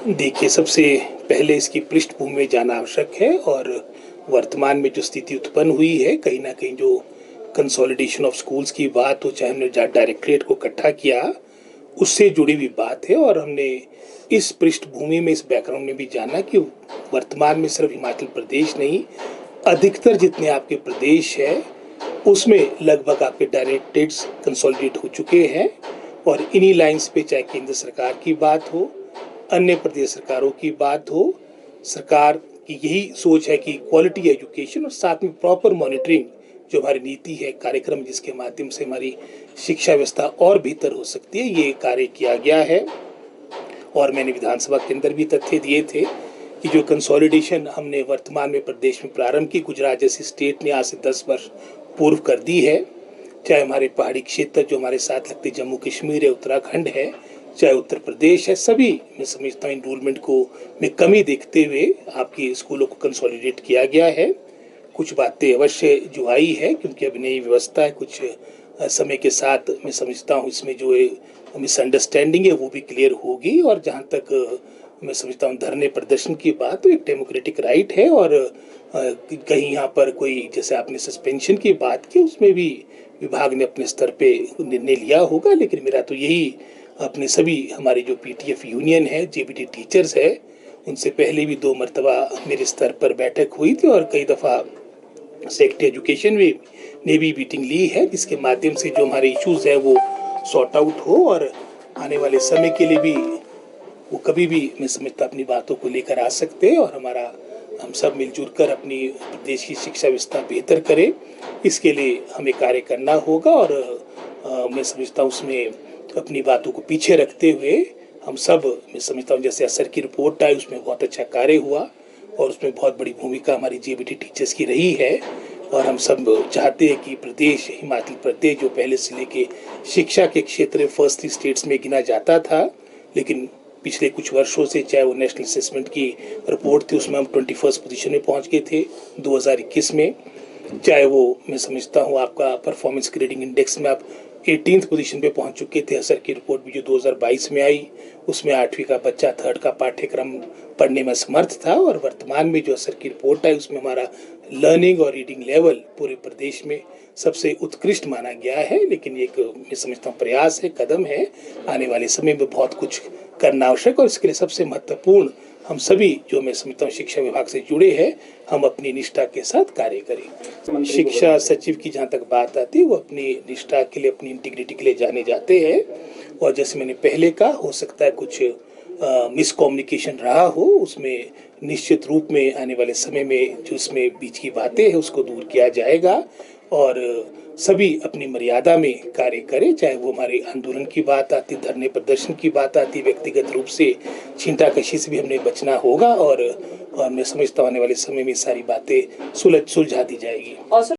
देखिए, सबसे पहले इसकी पृष्ठभूमि में जाना आवश्यक है और वर्तमान में जो स्थिति उत्पन्न हुई है, कहीं न कहीं जो कंसोलिडेशन ऑफ स्कूल्स की बात हो, चाहे हमने डायरेक्टरेट को इकट्ठा किया, उससे जुड़ी हुई बात है। और हमने इस पृष्ठभूमि में, इस बैकग्राउंड में भी जाना कि वर्तमान में सिर्फ हिमाचल प्रदेश नहीं, अधिकतर जितने आपके प्रदेश हैं, उसमें लगभग आपके डायरेक्टरेट्स कंसोलिडेट हो चुके हैं। और इन्हीं लाइन्स पे चाहे केंद्र सरकार की बात हो, अन्य प्रदेश सरकारों की बात हो, सरकार की यही सोच है कि क्वालिटी एजुकेशन और साथ में प्रॉपर मॉनिटरिंग जो हमारी नीति है, कार्यक्रम जिसके माध्यम से हमारी शिक्षा व्यवस्था और बेहतर हो सकती है, ये कार्य किया गया है। और मैंने विधानसभा के अंदर भी तथ्य दिए थे कि जो कंसोलिडेशन हमने वर्तमान में प्रदेश में प्रारंभ की, गुजरात जैसी स्टेट ने आज से 10 वर्ष पूर्व कर दी है। चाहे हमारे पहाड़ी क्षेत्र जो हमारे साथ लगते जम्मू कश्मीर है, उत्तराखंड है, चाहे उत्तर प्रदेश है, सभी मैं समझता हूँ इनरोलमेंट को में कमी देखते हुए आपकी स्कूलों को कंसोलिडेट किया गया है। कुछ बातें अवश्य जो आई है, क्योंकि अभी नई व्यवस्था है, कुछ समय के साथ मैं समझता हूँ इसमें जो मिसअंडरस्टैंडिंग है वो भी क्लियर होगी। और जहाँ तक मैं समझता हूँ धरने प्रदर्शन की बात, तो एक डेमोक्रेटिक राइट है। और कहीं यहाँ पर कोई, जैसे आपने सस्पेंशन की बात की, उसमें भी विभाग ने अपने स्तर पे निर्णय लिया होगा। लेकिन मेरा तो यही अपने सभी हमारे जो पीटीएफ यूनियन है, जेबीटी टीचर्स है, उनसे पहले भी 2 मरतबा मेरे स्तर पर बैठक हुई थी और कई दफ़ा सेक्रेटरी एजुकेशन में ने भी मीटिंग ली है, जिसके माध्यम से जो हमारे इश्यूज़ हैं वो सॉर्ट आउट हो और आने वाले समय के लिए भी वो कभी भी मैं समझता अपनी बातों को लेकर आ सकते हैं। और हम सब मिलजुल कर अपनी प्रदेश की शिक्षा व्यवस्था बेहतर करें, इसके लिए हमें कार्य करना होगा। और मैं समझता हूँ उसमें अपनी बातों को पीछे रखते हुए हम सब, मैं समझता हूँ जैसे असर की रिपोर्ट आई, उसमें बहुत अच्छा कार्य हुआ और उसमें बहुत बड़ी भूमिका हमारी जेबीटी टीचर्स की रही है। और हम सब चाहते हैं कि प्रदेश, हिमाचल प्रदेश जो पहले से लेके शिक्षा के क्षेत्र में फर्स्ट 3 स्टेट्स में गिना जाता था, लेकिन पिछले कुछ वर्षों से, चाहे वो नेशनल असेसमेंट की रिपोर्ट थी, उसमें हम 21st पोजीशन में पहुंच गए थे 2021 में, चाहे वो मैं समझता हूँ आपका परफॉर्मेंस ग्रेडिंग इंडेक्स में आप 18th पोजीशन पे पहुंच चुके थे। असर की रिपोर्ट भी जो 2022 में आई, उसमें 8वीं का बच्चा 3rd का पाठ्यक्रम पढ़ने में समर्थ था। और वर्तमान में जो असर की रिपोर्ट आई, उसमें हमारा लर्निंग और रीडिंग लेवल पूरे प्रदेश में सबसे उत्कृष्ट माना गया है। लेकिन एक मैं समझता हूँ प्रयास है, कदम है, आने वाले समय में बहुत कुछ करना आवश्यक। और इसके लिए सबसे महत्वपूर्ण हम सभी जो मैं समझता हूँ शिक्षा विभाग से जुड़े हैं, हम अपनी निष्ठा के साथ कार्य करें। शिक्षा सचिव की जहाँ तक बात आती है, वो अपनी निष्ठा के लिए, अपनी इंटीग्रिटी के लिए जाने जाते हैं। और जैसे मैंने पहले कहा, हो सकता है कुछ मिसकम्युनिकेशन रहा हो, उसमें निश्चित रूप में आने वाले समय में जो इसमें बीच की बातें हैं उसको दूर किया जाएगा। और सभी अपनी मर्यादा में कार्य करें, चाहे वो हमारे आंदोलन की बात आती, धरने प्रदर्शन की बात आती, व्यक्तिगत रूप से छींटाकशी से भी हमने बचना होगा। और मैं समझता हूँ आने वाले समय में सारी बातें सुलझा दी जाएगी।